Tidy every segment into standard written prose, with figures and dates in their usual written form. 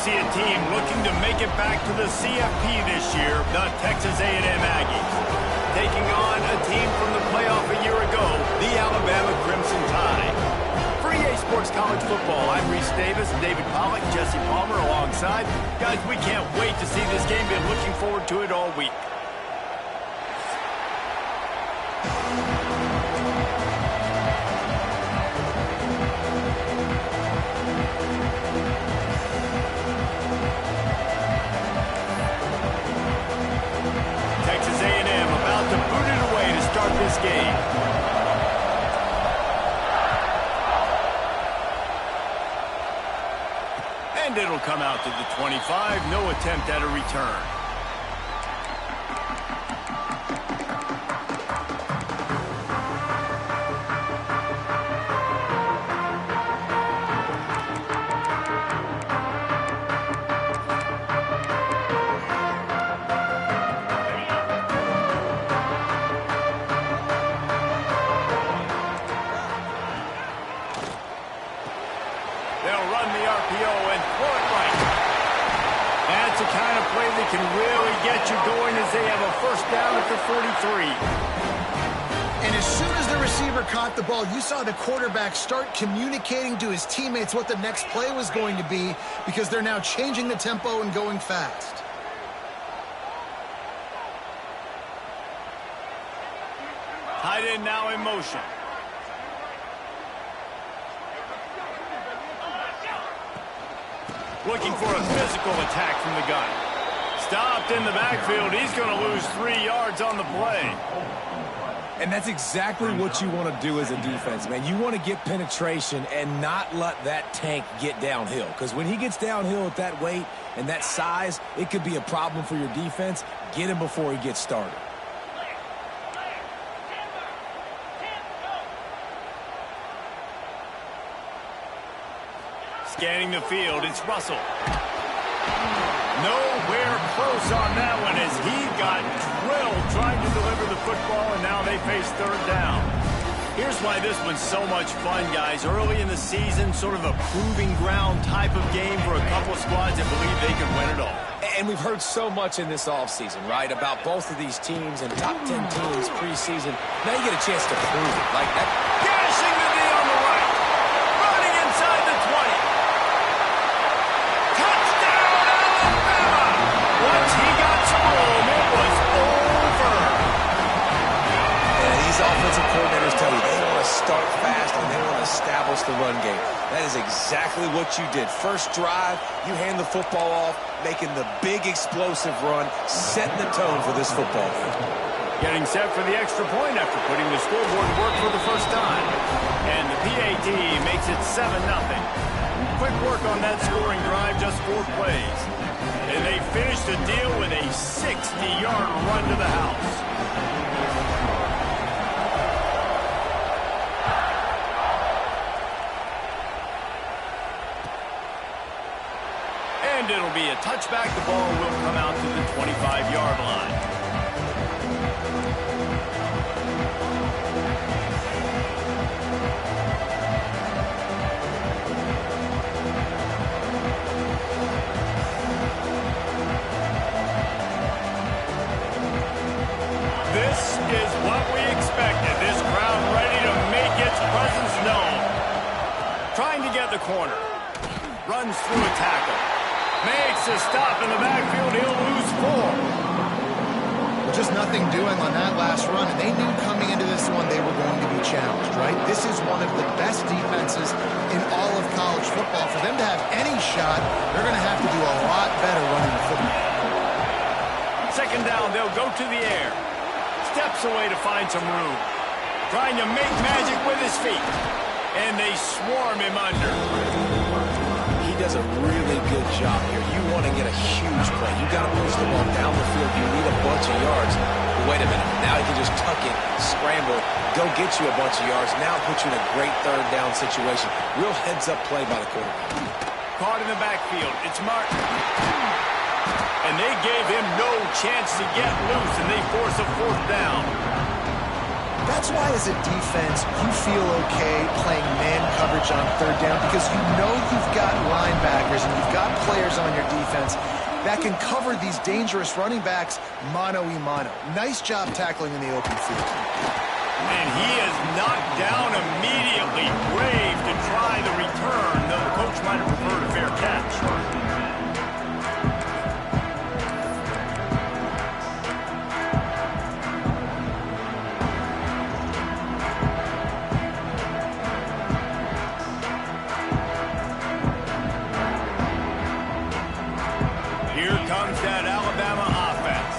see a team looking to make it back to the CFP this year, the Texas A&M Aggies. Taking on a team from the playoff a year ago, the Alabama Crimson Tide. For EA Sports College Football, I'm Reese Davis, David Pollack, Jesse Palmer alongside. Guys, we can't wait to see this game. Been looking forward to it all week. Texas A&M about to boot it away to start this game. And it'll come out to the 25. No attempt at a return. They'll run the RPO and throw it right. That's the kind of play that can really get you going as they have a first down at the 43. And as soon as the receiver caught the ball, you saw the quarterback start communicating to his teammates what the next play was going to be because they're now changing the tempo and going fast. Tight end now in motion. Looking for a physical attack from the gun. Stopped in the backfield. He's going to lose 3 yards on the play. And that's exactly what you want to do as a defense, man. You want to get penetration and not let that tank get downhill. Because when he gets downhill at that weight and that size, it could be a problem for your defense. Get him before he gets started. Scanning the field, it's Russell. Nowhere close on that one as he got drilled trying to deliver the football, and now they face third down. Here's why this one's so much fun, guys. Early in the season, sort of a proving ground type of game for a couple of squads that believe they can win it all. And we've heard so much in this offseason, right, about both of these teams and top 10 teams preseason. Now you get a chance to prove it. Like that. Dashing the D on the right. Running inside the 20. Once he got some room, it was over. And these offensive coordinators tell you they want to start fast and they want to establish the run game. That is exactly what you did. First drive, you hand the football off, making the big explosive run, setting the tone for this football game. Getting set for the extra point after putting the scoreboard to work for the first time. And the PAT makes it 7-0. Quick work on that scoring drive, just 4 plays. And they finish the deal with a 60-yard run to the house. And it'll be a touchback. The ball will come out to the 25-yard line. This is what we expected. This crowd ready to make its presence known. Trying to get the corner. Runs through a tackle. Makes a stop in the backfield. He'll lose 4. Just nothing doing on that last run, and they knew coming into this one they were going to be challenged, right? This is one of the best defenses in all of college football. For them to have any shot, they're going to have to do a lot better running the football. Second down, they'll go to the air. Steps away to find some room. Trying to make magic with his feet. And they swarm him under. He does a really good job here. You want to get a huge play. You got to push the ball down the field. You need a bunch of yards. Wait a minute. Now he can just tuck it, scramble, go get you a bunch of yards. Now put you in a great third down situation. Real heads-up play by the quarterback. Caught in the backfield. It's Martin. And they gave him no chance to get loose, and they force a 4th down. That's why as a defense, you feel okay playing man coverage on third down because you know you've got linebackers and you've got players on your defense that can cover these dangerous running backs mano-a-mano. Nice job tackling in the open field. And he is knocked down immediately. Brave to try the return, though the coach might have preferred a fair catch. Here comes that Alabama offense.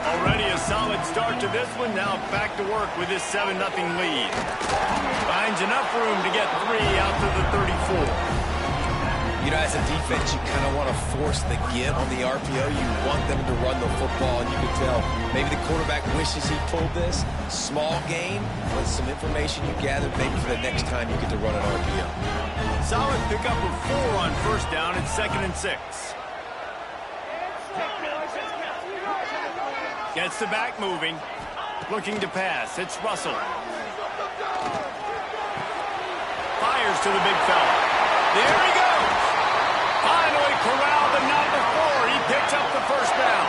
Already a solid start to this one. Now back to work with his 7-0 lead. Finds enough room to get 3 out to the 34. You know, as a defense, you kind of want to force the give on the RPO. You want them to run the football, and you can tell maybe the quarterback wishes he pulled this. Small gain, but some information you gathered maybe for the next time you get to run an RPO. Solid pickup of 4 on first down and 2nd and 6. Gets the back moving. Looking to pass. It's Russell. Fires to the big fella. There he goes. Finally corralled, but not before. He picks up the first down.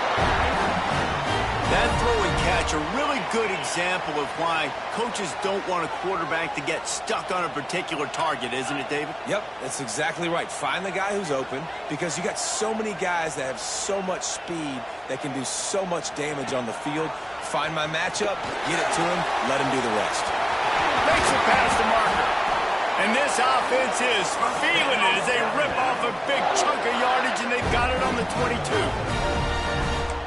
That throw and catch, a really good example of why coaches don't want a quarterback to get stuck on a particular target, isn't it, David? Yep, that's exactly right. Find the guy who's open because you got so many guys that have so much speed that can do so much damage on the field. Find my matchup, get it to him, let him do the rest. Makes it past the marker. And this offense is feeling it as they rip off a big chunk of yardage, and they've got it on the 22.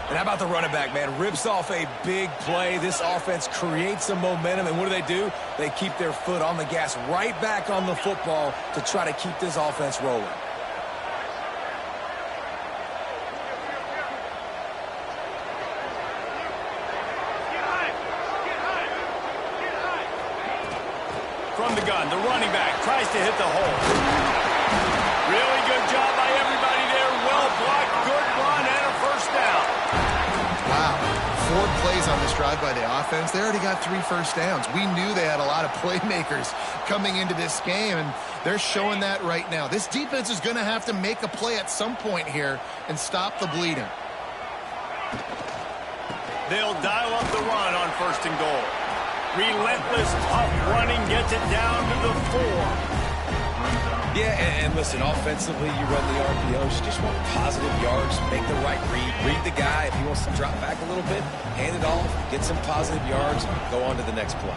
And how about the running back, man? Rips off a big play. This offense creates some momentum, and what do? They keep their foot on the gas right back on the football to try to keep this offense rolling. From the gun, the running back tries to hit the hole. Really good job by everybody there. Well blocked, good run, and a first down. Wow, 4 plays on this drive by the offense. They already got 3 first downs. We knew they had a lot of playmakers coming into this game, and they're showing that right now. This defense is going to have to make a play at some point here and stop the bleeding. They'll dial up the run on 1st and goal. Relentless, tough running gets it down to the 4. Yeah, and listen, offensively, you run the RPOs. You just want positive yards, make the right read the guy. If he wants to drop back a little bit, hand it off, get some positive yards, go on to the next play.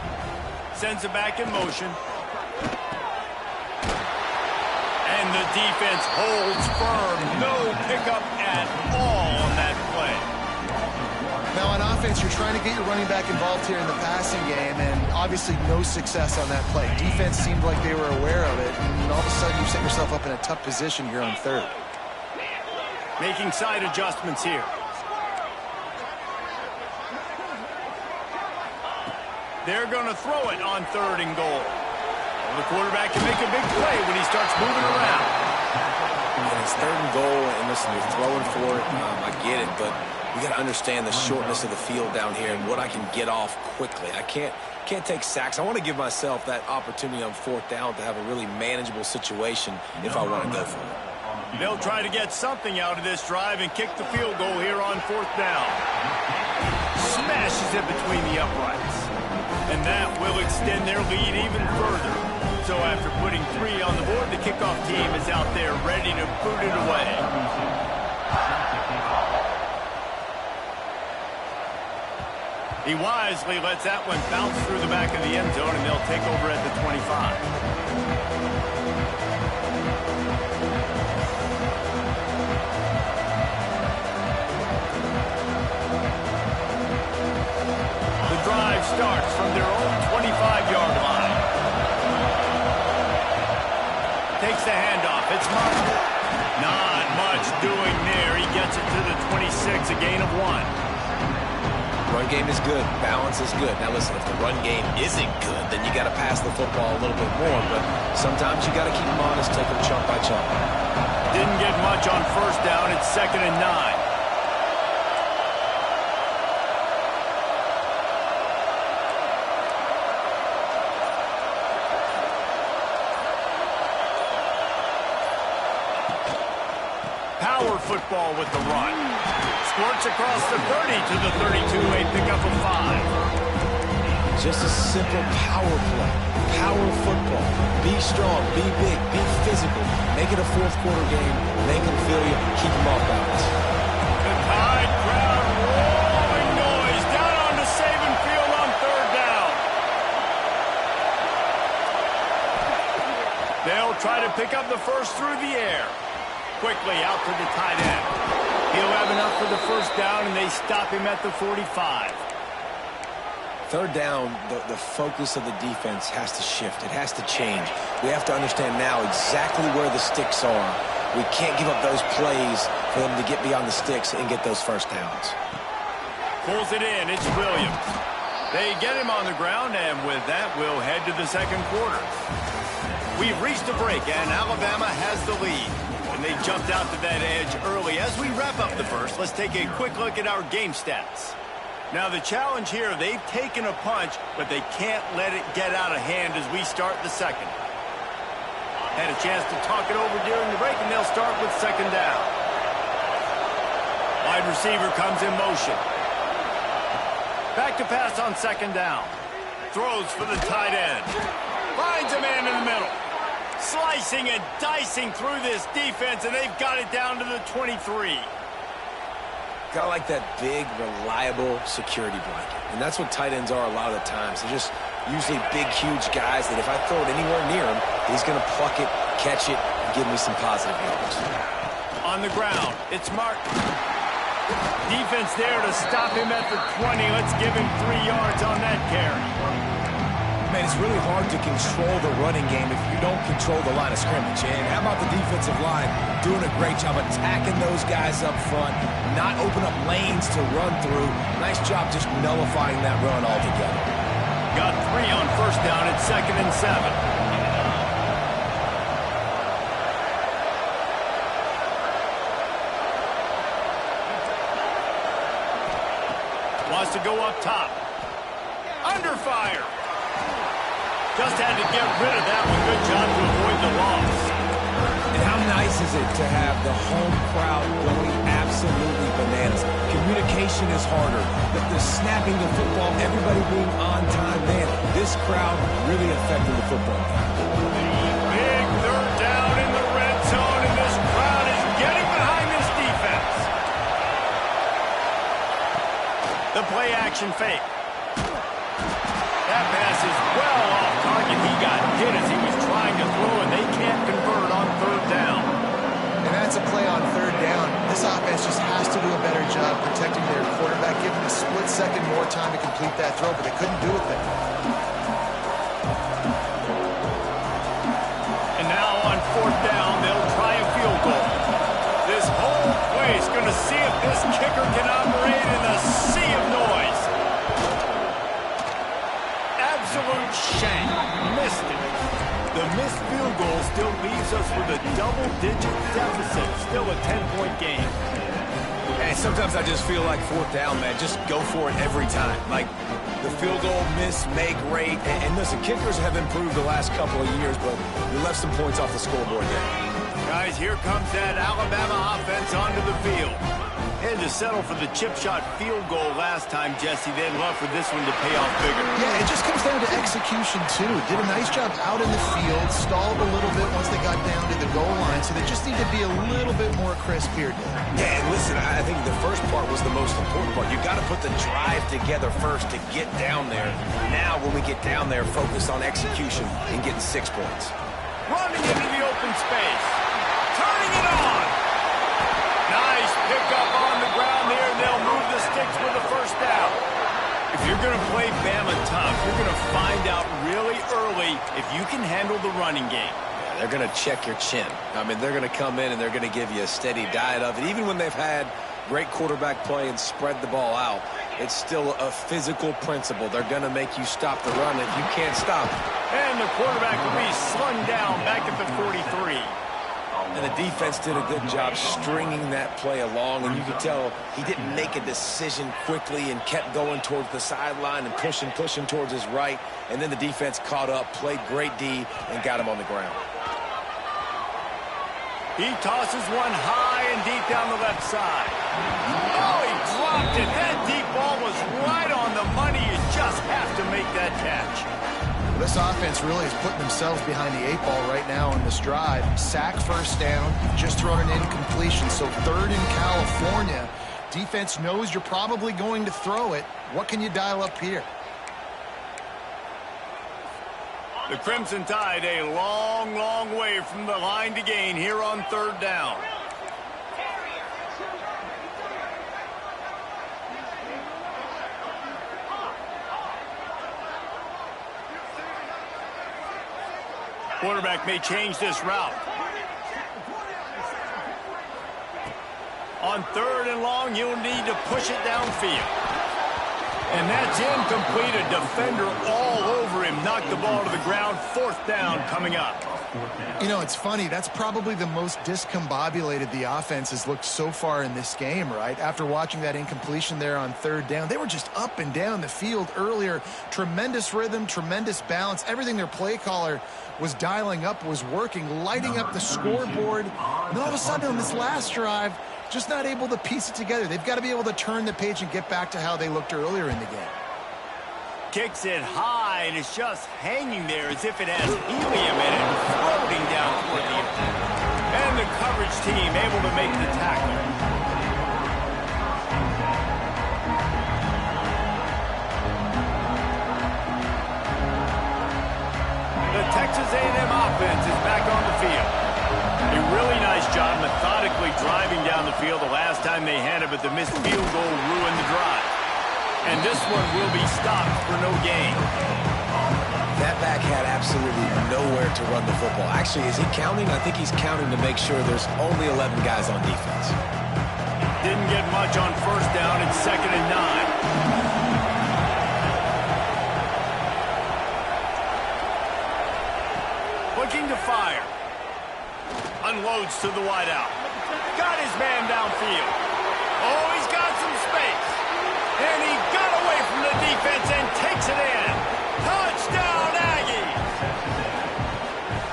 Sends it back in motion. And the defense holds firm. No pickup at all on that play. Now, on offense, you're trying to get your running back involved here in the passing game, and obviously no success on that play. Defense seemed like they were aware of it, and all of a sudden you set yourself up in a tough position here on 3rd. Making side adjustments here. They're going to throw it on 3rd and goal. Well, the quarterback can make a big play when he starts moving around. And it's 3rd and goal, and listen, you're throwing for it. I get it, but you got to understand the shortness of the field down here and what I can get off quickly. I can't take sacks. I want to give myself that opportunity on 4th down to have a really manageable situation if I want to go for it. They'll try to get something out of this drive and kick the field goal here on 4th down. Smashes it between the uprights. And that will extend their lead even further. So after putting 3 on the board, the kickoff team is out there ready to boot it away. He wisely lets that one bounce through the back of the end zone, and they'll take over at the 25. The drive starts from their own 25-yard line. Takes the handoff. It's Martin. Not much doing there. He gets it to the 26, a gain of 1. Run game is good. Balance is good. Now, listen, if the run game isn't good, then you got to pass the football a little bit more. But sometimes you got to keep them honest, take them chunk by chunk. Didn't get much on 1st down. It's 2nd and 9. power football with the run. Squirts across the 30 to the 32, a pickup of 5. Just a simple power play. Power football. Be strong, be big, be physical. Make it a fourth quarter game. Make them feel you. Keep them off balance. The Tide crowd roaring noise down onto Saban Field on 3rd down. They'll try to pick up the first through the air. Quickly out to the tight end. He'll have enough for the first down, and they stop him at the 45. 3rd down, the focus of the defense has to shift. It has to change. We have to understand now exactly where the sticks are. We can't give up those plays for them to get beyond the sticks and get those first downs. Pulls it in. It's Williams. They get him on the ground, and with that, we'll head to the second quarter. We've reached a break, and Alabama has the lead. And they jumped out to that edge early. As we wrap up the first, let's take a quick look at our game stats. Now, the challenge here, they've taken a punch, but they can't let it get out of hand as we start the second. Had a chance to talk it over during the break, and they'll start with 2nd down. Wide receiver comes in motion. Back to pass on 2nd down. Throws for the tight end. Finds a man in the middle. Slicing and dicing through this defense, and they've got it down to the 23. Kind of like that big, reliable security blanket. And that's what tight ends are a lot of the times. They're just usually big, huge guys that if I throw it anywhere near him, he's going to pluck it, catch it, and give me some positive yards. On the ground, it's Martin. Defense there to stop him at the 20. Let's give him 3 yards on that carry. Man, it's really hard to control the running game if you don't control the line of scrimmage. And how about the defensive line doing a great job attacking those guys up front, not open up lanes to run through. Nice job just nullifying that run altogether. Got 3 on first down at 2nd and 7. Wants to go up top. Under fire. Just had to get rid of that one. Good job to avoid the loss. And how nice is it to have the home crowd going absolutely bananas? Communication is harder. The snapping the football, everybody being on time. Man, this crowd really affected the football game. Big 3rd down in the red zone, and this crowd is getting behind this defense. The play action fake. That pass is well off target. He got hit as he was trying to throw, and they can't convert on 3rd down. And that's a play on 3rd down. This offense just has to do a better job protecting their quarterback, giving a split second more time to complete that throw, but they couldn't do it there. And now on 4th down, they'll try a field goal. This whole place going to see if this kicker can operate in a sea of noise. Absolute shame. Missed it. The missed field goal still leaves us with a double-digit deficit. Still a 10-point game. And sometimes I just feel like 4th down, man. Just go for it every time. Like the field goal miss, make rate. And listen, kickers have improved the last couple of years, but we left some points off the scoreboard there. Guys, here comes that Alabama offense onto the field. Had to settle for the chip shot field goal last time, Jesse. They'd love for this one to pay off bigger. Yeah, it just comes down to execution, too. Did a nice job out in the field, stalled a little bit once they got down to the goal line, so they just need to be a little bit more crisp here, Dan. Yeah, and listen, I think the first part was the most important part. You got to put the drive together first to get down there. Now, when we get down there, focus on execution and getting 6 points. Running into the open space. Turning it on. Nice pickup on the ground here, and they'll move the sticks with a first down. If you're going to play Bama tough, you're going to find out really early if you can handle the running game. Yeah, they're going to check your chin. I mean, they're going to come in and they're going to give you a steady diet of it. Even when they've had great quarterback play and spread the ball out, it's still a physical principle. They're going to make you stop the run if you can't stop it. And the quarterback will be slung down back at the 43. And the defense did a good job stringing that play along, and you could tell he didn't make a decision quickly and kept going towards the sideline and pushing towards his right, and then the defense caught up, played great D, and got him on the ground. He tosses one high and deep down the left side. Oh, he dropped it. That deep ball was right on the money. You just have to make that catch. This offense really is putting themselves behind the 8 ball right now on this drive. Sack first down, just thrown an incompletion, so 3rd in California. Defense knows you're probably going to throw it. What can you dial up here? The Crimson Tide a long, long way from the line to gain here on 3rd down. Quarterback may change this route. On 3rd and long, you'll need to push it downfield. And that's incomplete. A defender all over him. Knocked the ball to the ground. 4th down coming up. You know, it's funny. That's probably the most discombobulated the offense has looked so far in this game, right? After watching that incompletion there on 3rd down, they were just up and down the field earlier. Tremendous rhythm, tremendous balance. Everything their play caller was dialing up was working, lighting up the scoreboard. And then all of a sudden on this last drive, just not able to piece it together. They've got to be able to turn the page and get back to how they looked earlier in the game. Kicks it high, and it's just hanging there as if it has helium in it, floating down toward the end. And the coverage team able to make the tackle. The Texas A&M offense is back on the field. A really nice job methodically driving down the field the last time they had it, but the missed field goal ruined the drive. And this one will be stopped for no gain. That back had absolutely nowhere to run the football. Actually, is he counting? I think he's counting to make sure there's only 11 guys on defense. Didn't get much on 1st down. It's 2nd and 9. Looking to fire. Unloads to the wideout. Got his man downfield. Oh, he's got some space. And he got away from the defense and takes it in. Touchdown, Aggies!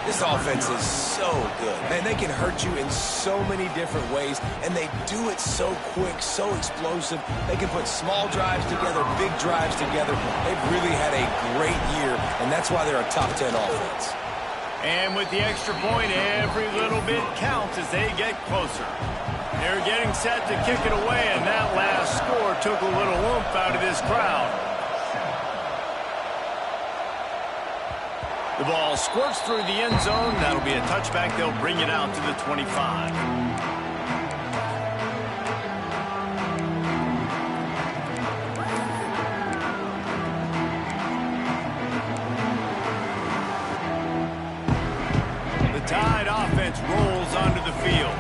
This offense is so good. Man, they can hurt you in so many different ways, and they do it so quick, so explosive. They can put small drives together, big drives together. They've really had a great year, and that's why they're a top 10 offense. And with the extra point, every little bit counts as they get closer. They're getting set to kick it away, and that last score took a little oomph out of this crowd. The ball squirts through the end zone. That'll be a touchback. They'll bring it out to the 25. Tide offense rolls onto the field.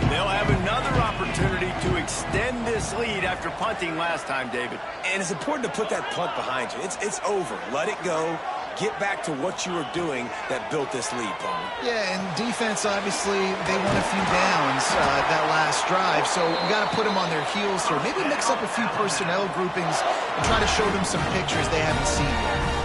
They'll have another opportunity to extend this lead after punting last time, David. And it's important to put that punt behind you. It's over. Let it go. Get back to what you were doing that built this lead, Palmer. Yeah, and defense, obviously, they won a few downs that last drive, so you got to put them on their heels here. Maybe mix up a few personnel groupings and try to show them some pictures they haven't seen yet.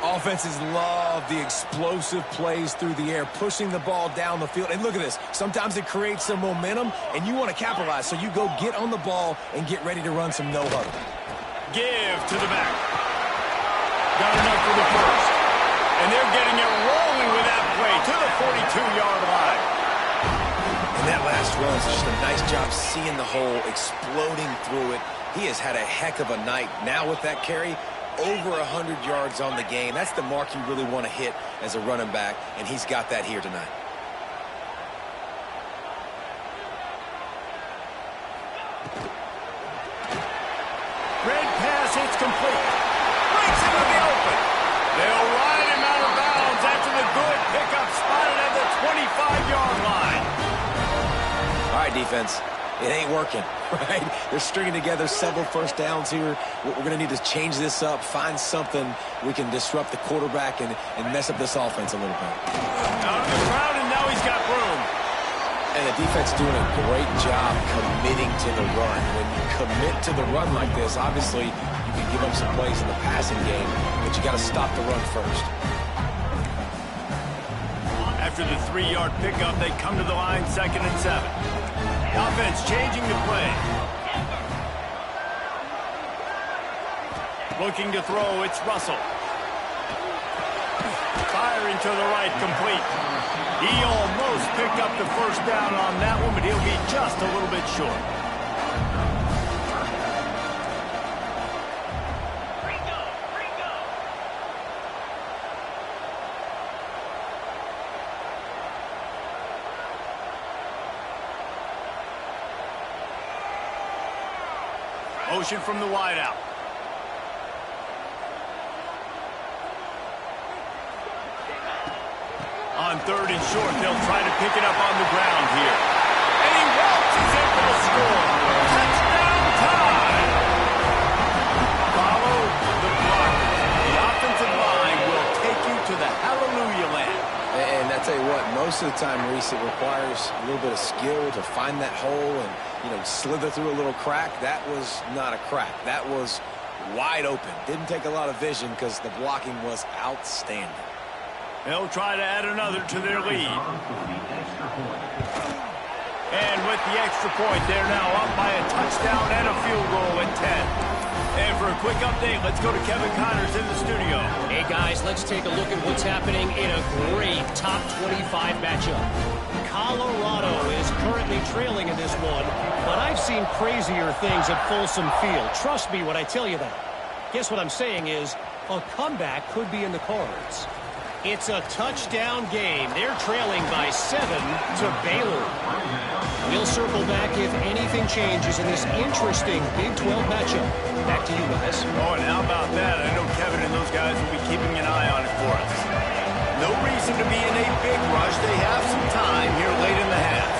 Offenses love the explosive plays through the air, pushing the ball down the field. And look at this. Sometimes it creates some momentum, and you want to capitalize. So you go get on the ball and get ready to run some no-huddle. Give to the back. Got enough for the first. And they're getting it rolling with that play to the 42-yard line. And that last run is just a nice job seeing the hole, exploding through it. He has had a heck of a night. Now with that carry, over 100 yards on the game. That's the mark you really want to hit as a running back, and he's got that here tonight. Red pass, it's complete. Breaks into the open. They'll ride him out of bounds after the good pickup spotted at the 25-yard line. All right, defense. It ain't working, right? They're stringing together several first downs here. We're going to need to change this up, find something we can disrupt the quarterback and mess up this offense a little bit. Out of the crowd, and now he's got room. And the defense doing a great job committing to the run. When you commit to the run like this, obviously you can give up some plays in the passing game, but you got to stop the run first. After the 3-yard pickup, they come to the line 2nd and 7. The defense changing the play. Looking to throw, it's Russell. Firing to the right, complete. He almost picked up the first down on that one, but he'll be just a little bit short. Motion from the wideout. On 3rd and short, they'll try to pick it up on the ground here. And he waltzes in for the score. Touchdown time! Follow the block. The offensive line will take you to the hallelujah land. And I tell you what, most of the time, Reese, it requires a little bit of skill to find that hole and, slither through a little crack. That was not a crack. That was wide open. Didn't take a lot of vision because the blocking was outstanding. They'll try to add another to their lead. And with the extra point, they're now up by a touchdown and a field goal at 10. And for a quick update, let's go to Kevin Connors in the studio. Hey, guys, let's take a look at what's happening in a great top 25 matchup. Colorado is currently trailing in this one, but I've seen crazier things at Folsom Field. Trust me when I tell you that. Guess what I'm saying is a comeback could be in the cards. It's a touchdown game. They're trailing by 7 to Baylor. We'll circle back if anything changes in this interesting Big 12 matchup. Back to you guys. Oh, and how about that? I know Kevin and those guys will be keeping an eye on it for us. No reason to be in a big rush. They have some time here late in the half.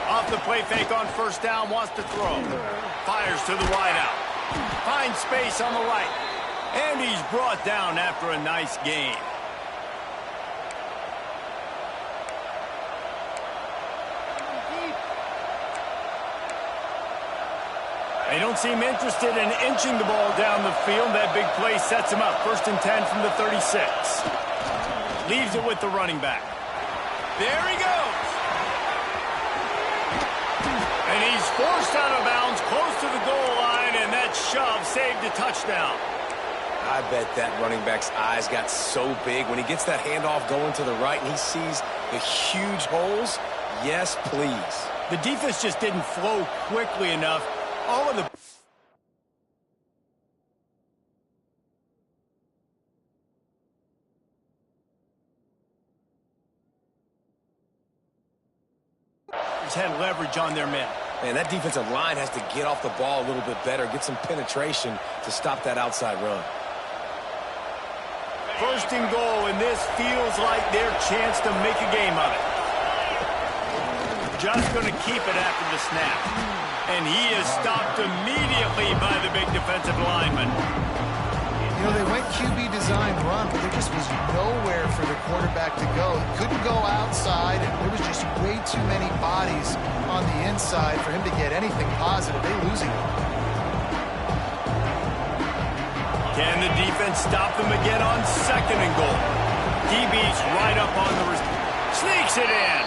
Off the play fake on 1st down, wants to throw. Fires to the wideout. Finds space on the right. And he's brought down after a nice game. They don't seem interested in inching the ball down the field. That big play sets him up. 1st and 10 from the 36. Leaves it with the running back. There he goes. And he's forced out of bounds close to the goal line, and that shove saved a touchdown. I bet that running back's eyes got so big when he gets that handoff going to the right and he sees the huge holes. Yes, please. The defense just didn't flow quickly enough. All of the had leverage on their men. Man, that defensive line has to get off the ball a little bit better, get some penetration to stop that outside run. 1st and goal, and this feels like their chance to make a game of it. Just going to keep it after the snap. And he is stopped immediately by the big defensive lineman. They went QB design run, but there just was nowhere for the quarterback to go. He couldn't go outside, and there was just way too many bodies on the inside for him to get anything positive. They're losing it. Can the defense stop them again on 2nd and goal? DB's right up on the sneaks it in.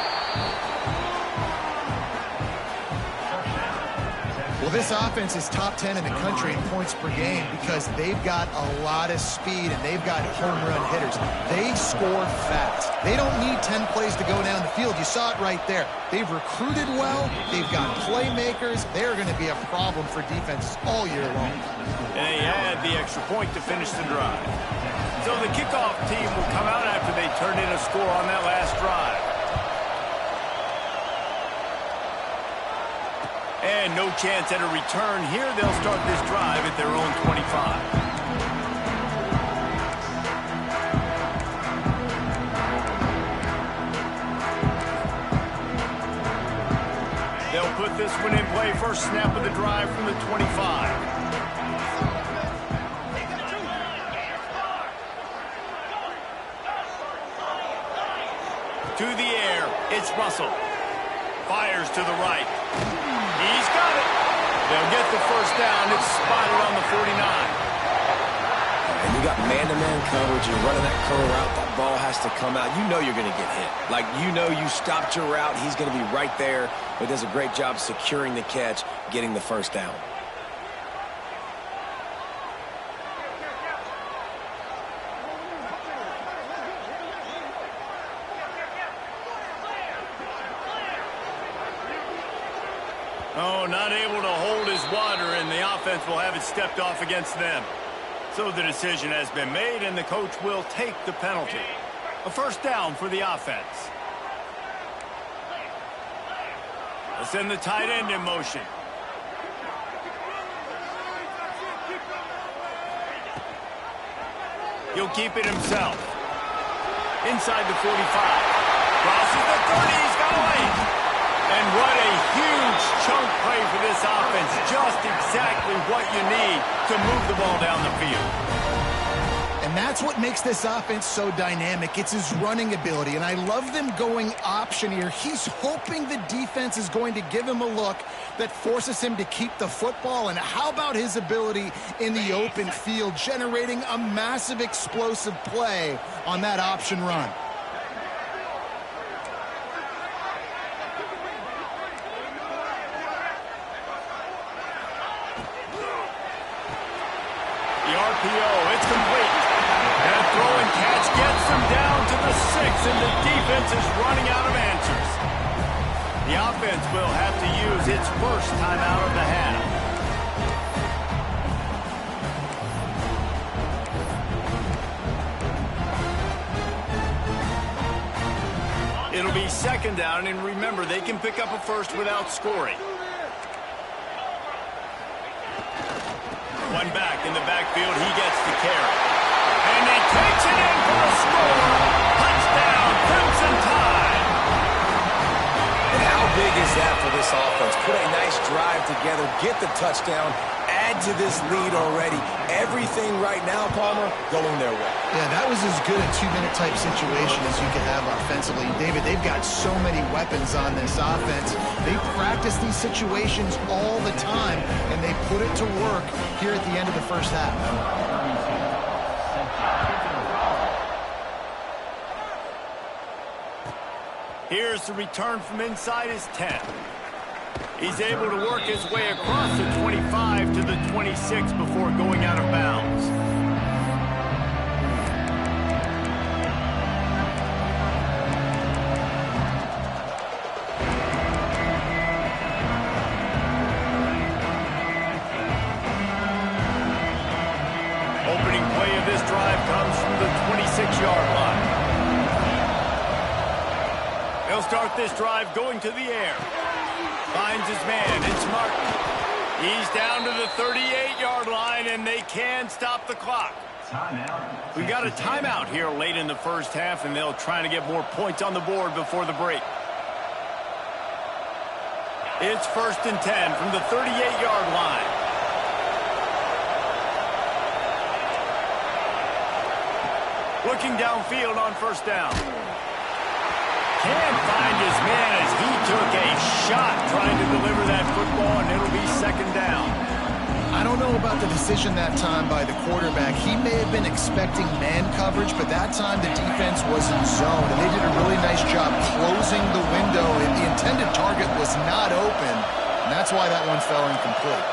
Well, this offense is top 10 in the country in points per game because they've got a lot of speed and they've got home run hitters. They score fast. They don't need 10 plays to go down the field. You saw it right there. They've recruited well. They've got playmakers. They're going to be a problem for defenses all year long. And they had the extra point to finish the drive. So the kickoff team will come out after they turned in a score on that last drive. And no chance at a return here. They'll start this drive at their own 25. They'll put this one in play. First snap of the drive from the 25. To the air, it's Russell. Fires to the right. He's got it. They'll get the first down. It's spotted on the 49. When you got man-to-man coverage, you're running that curl route, that ball has to come out. You know you're going to get hit. Like, you know you stopped your route. He's going to be right there. But does a great job securing the catch, getting the first down. Oh, not able to hold his water, and the offense will have it stepped off against them. So the decision has been made, and the coach will take the penalty. A first down for the offense. Let's send the tight end in motion. He'll keep it himself. Inside the 45. Crosses the 30. He's got away. And what a huge chunk play for this offense. Just exactly what you need to move the ball down the field. And that's what makes this offense so dynamic. It's his running ability, and I love them going option here. He's hoping the defense is going to give him a look that forces him to keep the football. And how about his ability in the open field, generating a massive explosive play on that option run? It's complete. That throw and catch gets them down to the 6, and the defense is running out of answers. The offense will have to use its first timeout of the half. It'll be second down, and remember, they can pick up a first without scoring. One back in the backfield, he gets the carry. And he takes it in for a score. Touchdown, Crimson Tide. And how big is that for this offense? Put a nice drive together, get the touchdown, add to this lead already. Everything right now, Palmer, going their way. Yeah, that was as good a two-minute type situation as you could have offensively. David, they've got so many weapons on this offense. They practice these situations all the time, and they put it to work here at the end of the first half. Here's the return from inside his 10. He's able to work his way across the 25 to the 26 before going out of bounds. Opening play of this drive comes from the 26-yard line. He'll start this drive going to the air. Finds his man. It's Martin. He's down to the 38-yard line, and they can stop the clock. We got a timeout here late in the first half, and they'll try to get more points on the board before the break. It's 1st and 10 from the 38-yard line. Looking downfield on first down. Can't find his man as he took a shot trying to deliver that football, and it'll be second down. I don't know about the decision that time by the quarterback. He may have been expecting man coverage, but that time the defense was in zone, and they did a really nice job closing the window, and the intended target was not open, and that's why that one fell incomplete.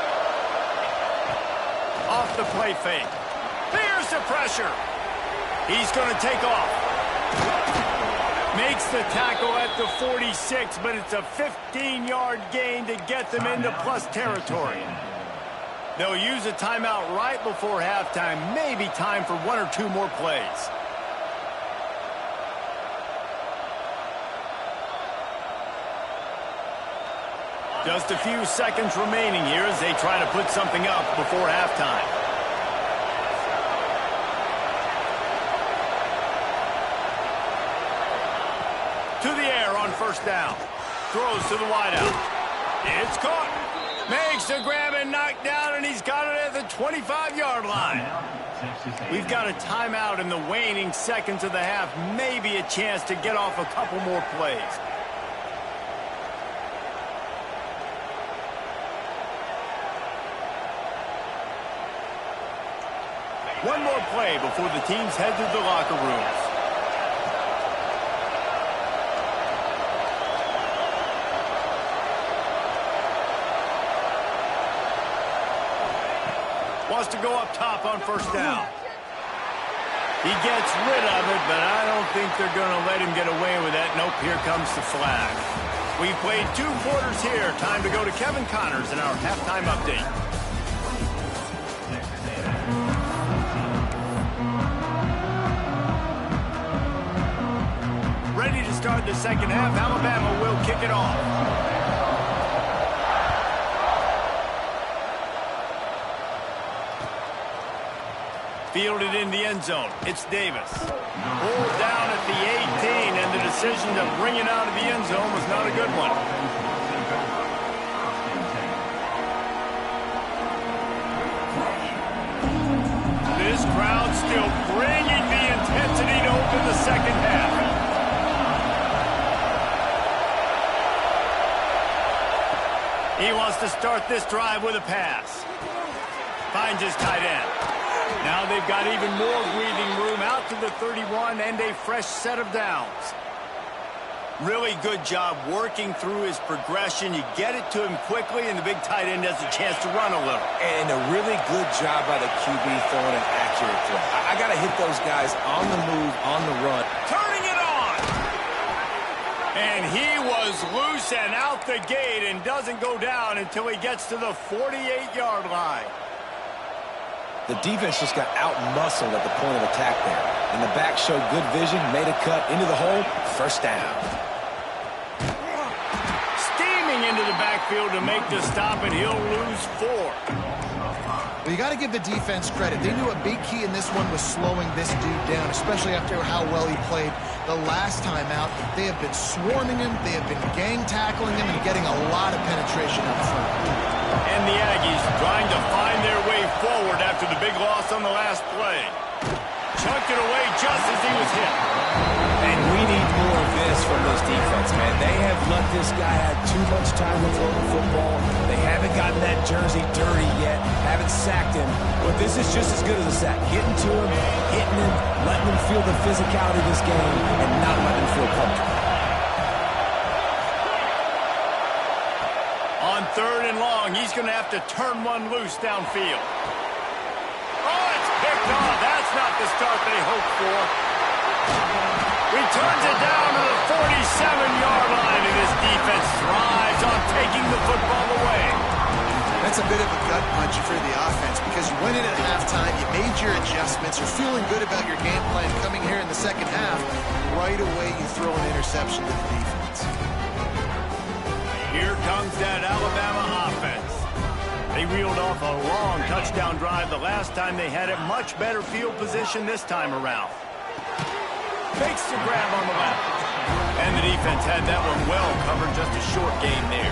Off the play fake. There's the pressure. He's going to take off. Makes the tackle at the 46, but it's a 15-yard gain to get them into plus territory. They'll use a timeout right before halftime. Maybe time for one or two more plays. Just a few seconds remaining here as they try to put something up before halftime. To the air on first down. Throws to the wideout. It's caught. Makes a grab and knocked down, and he's got it at the 25-yard line. We've got a timeout in the waning seconds of the half. Maybe a chance to get off a couple more plays. One more play before the teams head to the locker rooms. Wants to go up top on first down. He gets rid of it, but I don't think they're going to let him get away with that. Nope, here comes the flag. We played 2 quarters here. Time to go to Kevin Connors in our halftime update. Ready to start the second half. Alabama will kick it off. Fielded in the end zone. It's Davis. Pulled down at the 18, and the decision to bring it out of the end zone was not a good one. This crowd still bringing the intensity to open the second half. He wants to start this drive with a pass. Finds his tight end. Now they've got even more breathing room out to the 31 and a fresh set of downs. Really good job working through his progression. You get it to him quickly, and the big tight end has a chance to run a little. And a really good job by the QB throwing an accurate throw. I got to hit those guys on the move, on the run. Turning it on! And he was loose and out the gate and doesn't go down until he gets to the 48-yard line. The defense just got out-muscled at the point of attack there. And the back showed good vision, made a cut into the hole, first down. Steaming into the backfield to make the stop, and he'll lose 4. Well, you got to give the defense credit. They knew a big key in this one was slowing this dude down, especially after how well he played the last time out. They have been swarming him, they have been gang tackling him, and getting a lot of penetration up front. And the Aggies trying to find their way forward after the big loss on the last play. Chucked it away just as he was hit. And we need more of this from this defense, man. They have let this guy have too much time to throw the football. They haven't gotten that jersey dirty yet, haven't sacked him. But this is just as good as a sack. Getting to him, hitting him, letting him feel the physicality of this game, and not letting him feel comfortable. On 3rd and long, he's going to have to turn one loose downfield. Oh, it's picked off. That's not the start they hoped for. Returns it down to the 47-yard line, and his defense thrives on taking the football away. That's a bit of a gut punch for the offense because you went in at halftime, you made your adjustments, you're feeling good about your game plan coming here in the second half. Right away, you throw an interception to the defense. Here comes that Alabama offense. They reeled off a long touchdown drive the last time they had it. Much better field position this time around. Fakes the grab on the left. And the defense had that one well covered, just a short gain there.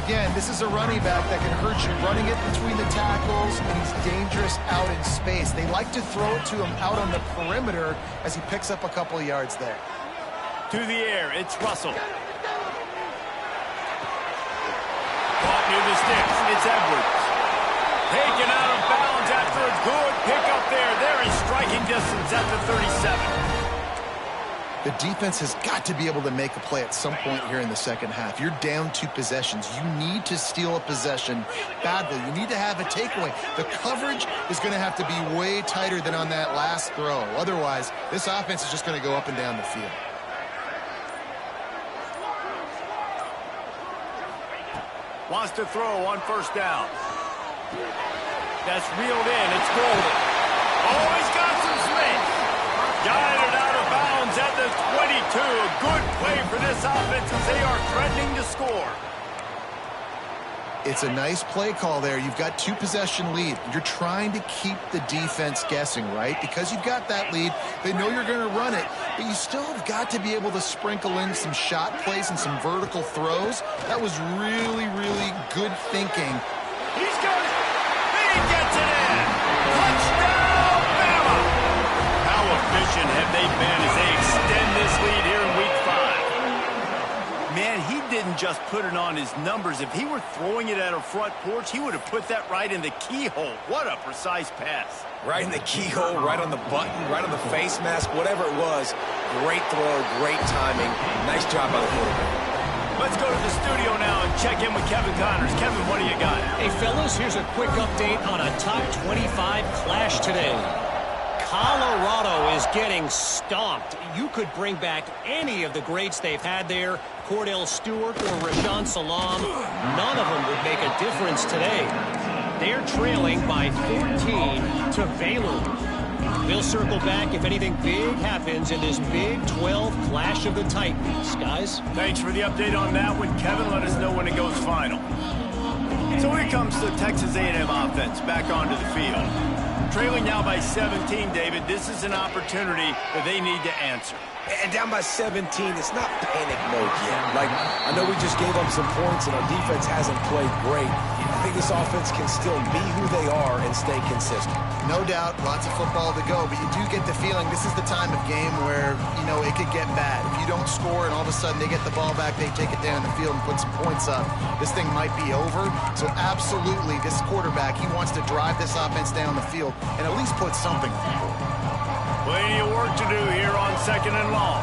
Again, this is a running back that can hurt you running it between the tackles, and he's dangerous out in space. They like to throw it to him out on the perimeter as he picks up a couple of yards there. To the air, it's Russell. Caught near the sticks, it's Edwards. Taken out of bounds after a good pickup there. They're in striking distance at the 37. The defense has got to be able to make a play at some point here in the second half. You're down 2 possessions. You need to steal a possession badly. You need to have a takeaway. The coverage is going to have to be way tighter than on that last throw. Otherwise, this offense is just going to go up and down the field. Wants to throw on first down. That's reeled in. It's Golden. Oh, he's got some space. Guided out of bounds at the 22. A good play for this offense as they are threatening to score. It's a nice play call there. You've got 2 possession lead. You're trying to keep the defense guessing, right? Because you've got that lead. They know you're going to run it, but you still have got to be able to sprinkle in some shot plays and some vertical throws. That was really, really good thinking. He's got it. He gets it in. Touchdown, Bama. How efficient have they been as they extend this lead here in Week 5? Man, he didn't just put it on his numbers. If he were throwing it at a front porch, he would have put that right in the keyhole. What a precise pass. Right in the keyhole, right on the button, right on the face mask, whatever it was. Great throw, great timing. Nice job by the quarterback. Let's go to the studio now and check in with Kevin Connors. Kevin, what do you got? Hey, fellas, here's a quick update on a top 25 clash today. Colorado is getting stomped. You could bring back any of the greats they've had there, Cordell Stewart or Rashaan Salaam. None of them would make a difference today. They're trailing by 14 to Baylor. We'll circle back if anything big happens in this Big 12 Clash of the Titans. Guys? Thanks for the update on that one, Kevin. Let us know when it goes final. So here comes the Texas A&M offense back onto the field. Trailing now by 17, David. This is an opportunity that they need to answer. And down by 17, it's not panic mode yet. Like, I know we just gave up some points and our defense hasn't played great. I think this offense can still be who they are and stay consistent. No doubt, lots of football to go, but you do get the feeling this is the time of game where, you know, it could get bad. If you don't score and all of a sudden they get the ball back, they take it down the field and put some points up, this thing might be over. So absolutely, this quarterback, he wants to drive this offense down the field and at least put something on the board. Plenty of work to do here on 2nd and long.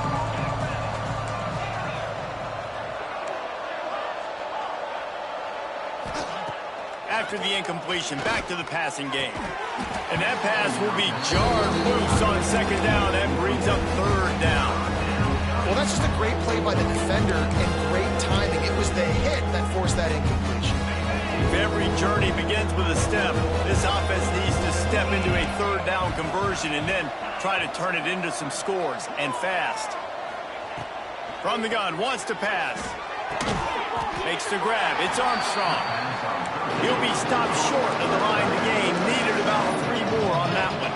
After the incompletion, back to the passing game. And that pass will be jarred loose on 2nd down. That brings up 3rd down. Well, that's just a great play by the defender and great timing. It was the hit that forced that incompletion. If every journey begins with a step, this offense needs to step into a 3rd down conversion and then try to turn it into some scores, and fast. From the gun, wants to pass. Makes the grab. It's Armstrong. He'll be stopped short of the line to gain. Needed about 3 more on that one.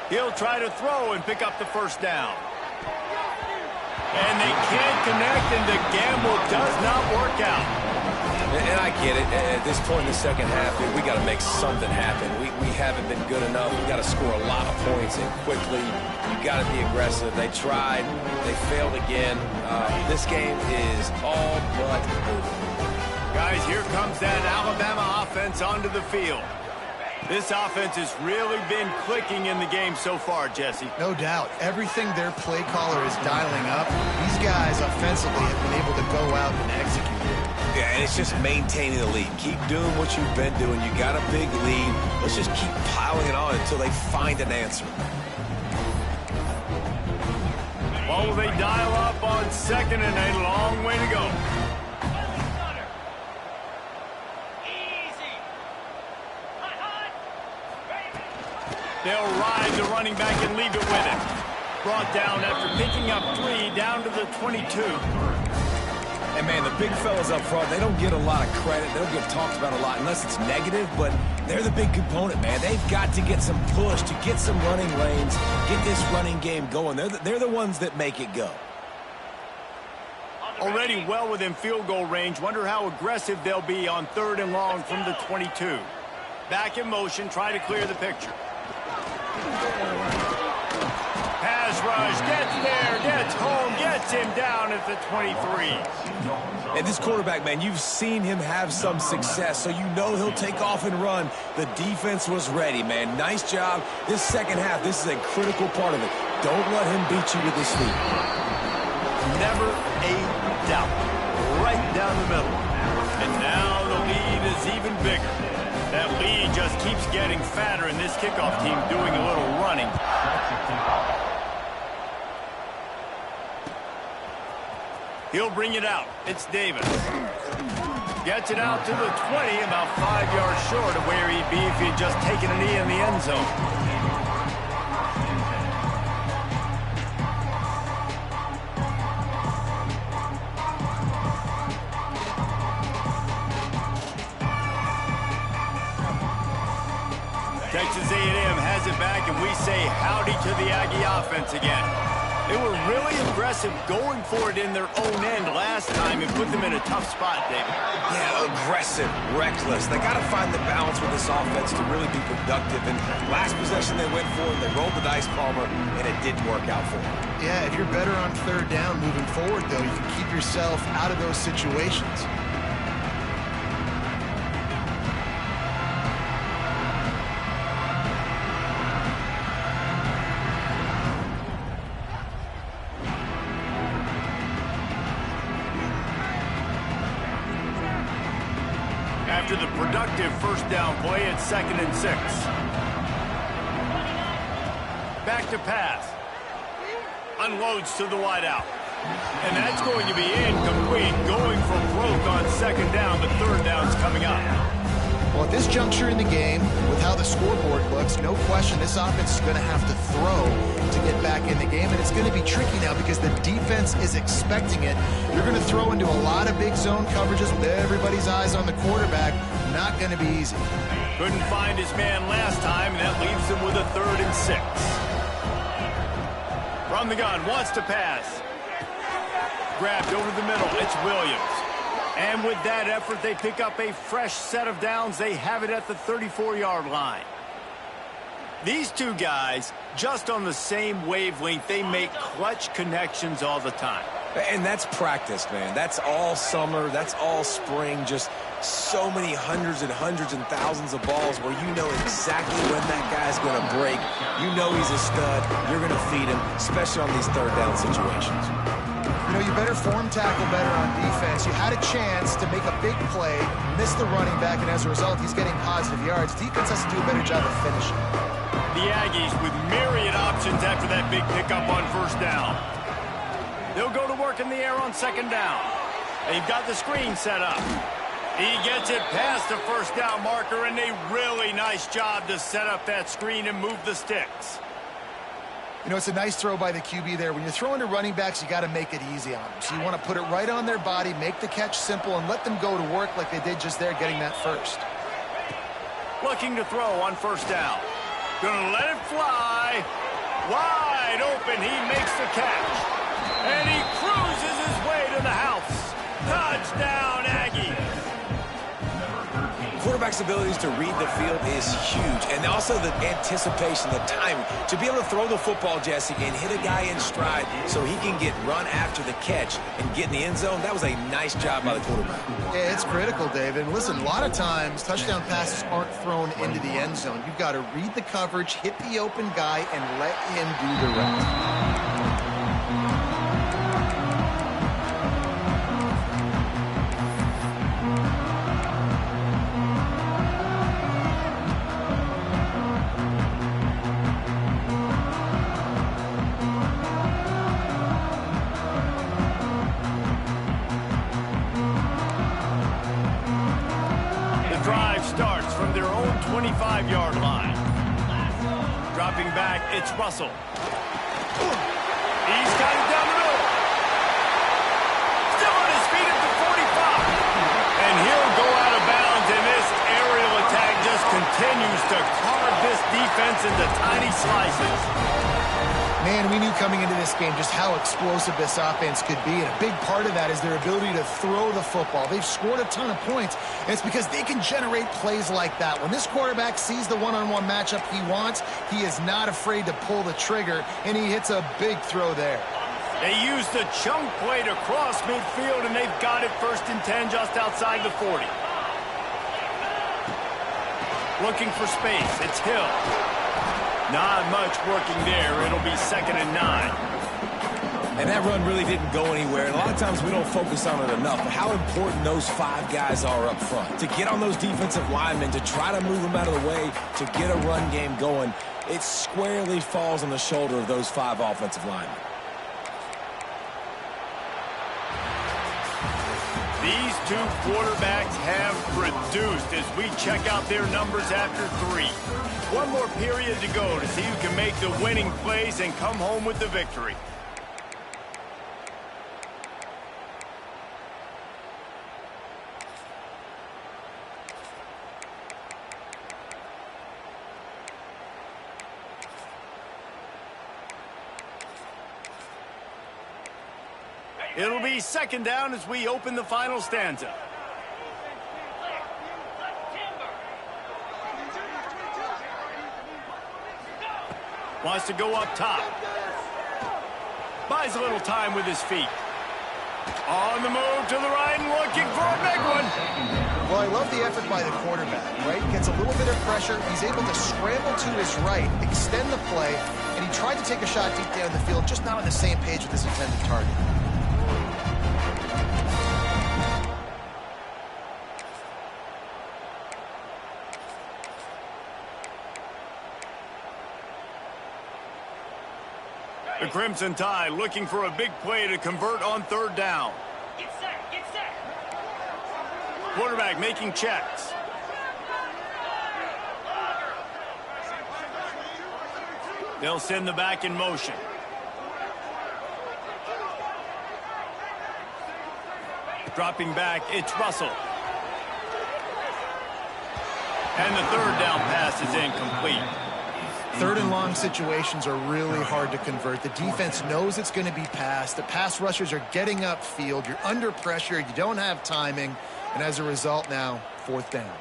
He'll try to throw and pick up the 1st down. And they can't connect, and the gamble does not work out. And I get it. At this point in the 2nd half, dude, we got to make something happen. We haven't been good enough. We got to score a lot of points and quickly. You got to be aggressive. They tried. They failed again. This game is all but over. Guys, here comes that Alabama offense onto the field. This offense has really been clicking in the game so far, Jesse. No doubt. Everything their play caller is dialing up, these guys offensively have been able to go out and execute. Yeah, and it's just maintaining the lead. Keep doing what you've been doing. You got a big lead. Let's just keep piling it on until they find an answer. Well, will they dial up on 2nd and a long way to go? They'll ride the running back and leave it with him. Brought down after picking up 3 down to the 22. And, man, the big fellas up front, they don't get a lot of credit. They don't get talked about a lot unless it's negative, but they're the big component, man. They've got to get some push, to get some running lanes, get this running game going. They're the ones that make it go. Already well within field goal range. Wonder how aggressive they'll be on 3rd and long from the 22. Back in motion, try to clear the picture. Pass rush, gets there, gets home, gets him down at the 23. And this quarterback, man, you've seen him have some success, so you know he'll take off and run. The defense was ready, man. Nice job. This 2nd half, this is a critical part of it. Don't let him beat you with his feet. Never a doubt. Right down the middle. And now the lead is even bigger. That lead just keeps getting fatter, and this kickoff team doing a little running. He'll bring it out. It's Davis. Gets it out to the 20, about 5 yards short of where he'd be if he'd just taken a knee in the end zone. Texas A&M has it back, and we say howdy to the Aggie offense again. They were really aggressive going for it in their own end last time and put them in a tough spot, David. Yeah, aggressive, reckless. They got to find the balance with this offense to really be productive. And last possession they went for, they rolled the dice, Palmer, and it didn't work out for them. Yeah, if you're better on third down moving forward, though, you can keep yourself out of those situations. After the productive first down play, it's 2nd and 6. Back to pass. Unloads to the wideout. And that's going to be incomplete. Going for broke on 2nd down, but 3rd down's coming up. Well, at this juncture in the game, with how the scoreboard looks, no question this offense is going to have to throw to get back in the game, and it's going to be tricky now because the defense is expecting it. You're going to throw into a lot of big zone coverages with everybody's eyes on the quarterback. Not going to be easy. Couldn't find his man last time, and that leaves him with a 3rd and 6. From the gun, wants to pass. Grabbed over the middle, it's Williams. And with that effort, they pick up a fresh set of downs. They have it at the 34-yard line. These two guys, just on the same wavelength, they make clutch connections all the time. And that's practice, man. That's all summer. That's all spring. Just so many hundreds and thousands of balls where you know exactly when that guy's going to break. You know he's a stud. You're going to feed him, especially on these 3rd down situations. You know, you better form tackle better on defense. You had a chance to make a big play, miss the running back, and as a result, he's getting positive yards. Defense has to do a better job of finishing. The Aggies with myriad options after that big pickup on 1st down. They'll go to work in the air on 2nd down. They've got the screen set up. He gets it past the 1st down marker, and a really nice job to set up that screen and move the sticks. You know, it's a nice throw by the QB there. When you're throwing to running backs, you got to make it easy on them. So you want to put it right on their body, make the catch simple, and let them go to work like they did just there, getting that first. Looking to throw on 1st down. Gonna let it fly. Wide open, he makes the catch. And he cruises his way to the house. Touchdown, Aggie. Quarterback's abilities to read the field is huge. And also the anticipation, the timing. To be able to throw the football, Jesse, and hit a guy in stride so he can get run after the catch and get in the end zone, that was a nice job by the quarterback. Yeah, it's critical, David. And listen, a lot of times touchdown passes aren't thrown into the end zone. You've got to read the coverage, hit the open guy, and let him do the rest. Starts from their own 25-yard line. Dropping back, it's Russell. He's got it down the middle. Still on his feet at the 45. And he'll go out of bounds, and this aerial attack just continues to carve this defense into tiny slices. Man, we knew coming into this game just how explosive this offense could be, and a big part of that is their ability to throw the football. They've scored a ton of points, and it's because they can generate plays like that. When this quarterback sees the one-on-one matchup he wants, he is not afraid to pull the trigger, and he hits a big throw there. They use the chunk play to cross midfield, and they've got it 1st and 10 just outside the 40. Looking for space, it's Hill. Not much working there. It'll be 2nd and 9. And that run really didn't go anywhere. And a lot of times we don't focus on it enough. But how important those 5 guys are up front. To get on those defensive linemen, to try to move them out of the way, to get a run game going, it squarely falls on the shoulder of those 5 offensive linemen. These two quarterbacks have produced as we check out their numbers after 3. One more period to go to see who can make the winning plays and come home with the victory. It'll be second down as we open the final stanza. Wants to go up top. Buys a little time with his feet. On the move to the right and looking for a big one. Well, I love the effort by the quarterback, right? Gets a little bit of pressure. He's able to scramble to his right, extend the play, and he tried to take a shot deep down the field, just not on the same page with his intended target. The Crimson Tide looking for a big play to convert on third down. Get set, get set. Quarterback making checks. They'll send the back in motion. Dropping back, it's Russell. And the third down pass is incomplete. Third and long situations are really hard to convert. The defense knows it's going to be passed. The pass rushers are getting upfield. You're under pressure. You don't have timing. And as a result now, fourth down.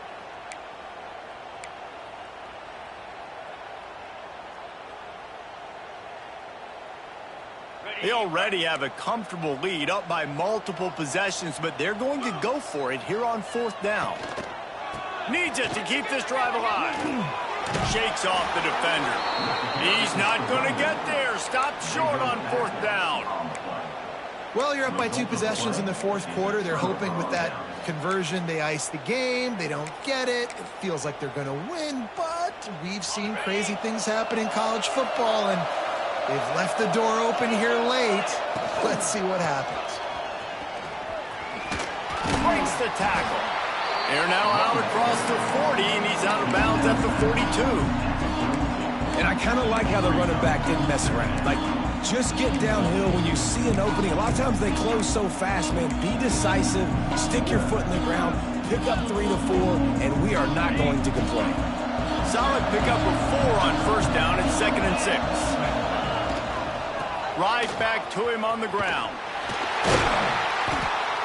They already have a comfortable lead, up by multiple possessions, but they're going to go for it here on fourth down. Needs it to keep this drive alive. Shakes off the defender. He's not going to get there. Stopped short on fourth down. Well, you're up by 2 possessions in the fourth quarter. They're hoping with that conversion they ice the game. They don't get it. It feels like they're going to win, but we've seen crazy things happen in college football, and they've left the door open here late. Let's see what happens. Breaks the tackle. They're now out across the 40, and he's out of bounds at the 42. And I kind of like how the running back didn't mess around. Like, just get downhill when you see an opening. A lot of times they close so fast, man. Be decisive, stick your foot in the ground, pick up 3 to 4, and we are not going to complain. Solid pickup of 4 on first down at 2nd and 6. Right back to him on the ground.